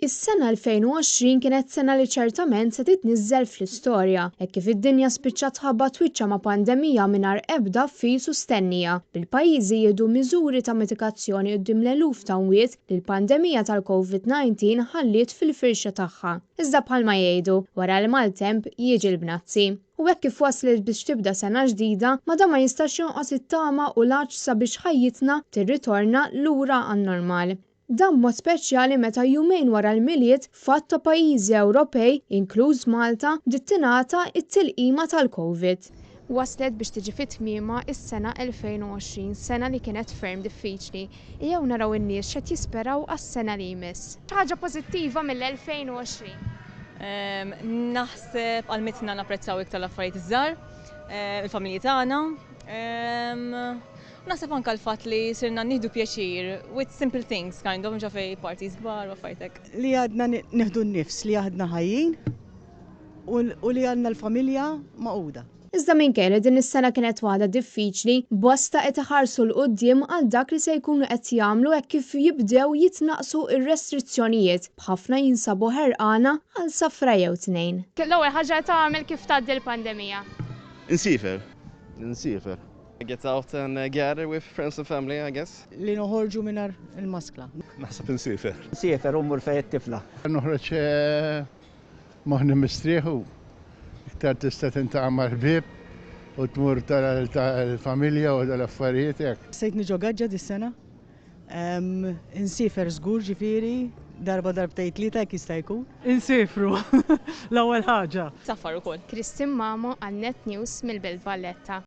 Is-sena 2020 kienet sena li ċertament se titniżżel fl-istorja, hekk kif id-dinja spiċċat tħabba twiċċa ma' pandemija mingħajr ebda fis u stennija. Bil-pajjiżi jieħdu miżuri ta' mitigazzjoni quddiem l-eluf ta' mwiet li l-pandemija tal-COVID-19 ħalliet fil-firxa tagħha. Iżda bħalma jgħidu wara l-maltemp jiġi l-bnazzi. U hekk kif waslet biex tibda sena ġdida, ma dan ma jistax jonqos it-tama u l-għaġġ sabiex ħajjitna tirritorna lura għan-normal. Dan mod speċjali meta jumejn wara l-miliet fatt ta' pajjiżi Ewropej, inkluż Malta, dittinata it-tilqima tal-COVID. Waslet biex tiġi fit-tmiema is-sena 2020, sena li kienet ferm diffiċli. Jew naraw in-nies x'qed jisperaw għas-sena li jmiss. Ħaġa pożittiva mill-2020. Naħseb għal-mitna napprezzaw iktar l-affarijiet iż-żgħar, il-familji tagħna. Naħseb anke l-fatt li sirna nieħdu pjaċir with simple things kind of ġafej parties kbar u affarijiet. Li għadna nieħdu n-nifs li għadna ħajjin u li għandna l-familja maquda. Iżda minkejja din is-sena kienet waħda diffiċli, bosta qed iħarsu l quddiem għal dak li se jkunu qed jagħmlu hekk kif jibdew jitnaqsu r-restrizzjonijiet b'ħafna jinsabu ħerqana għal safra jew tnejn. L-ewwel ħaġa tagħmel kif tgħaddi l-pandemija. Insifer. Get out and gather with friends and family, I guess. Li noħorġu mingħajr il-maskla. Naħseb insifer. Insifer umur fejn it-tifla. Noħroġ moħni mistrieħu, iktar tista' tintaqma' l-ħbieb u tmur tal-familja u tal-affarijiet hekk. Sejt niġogaġġa dis-sena. Insifer żgur ġifieri, darbtejn tlieta jekk jista' jkun. Insifru l-ewwel ħaġa. Safar ukoll. Kristin Mamo għal Net News mill-Belt Valletta.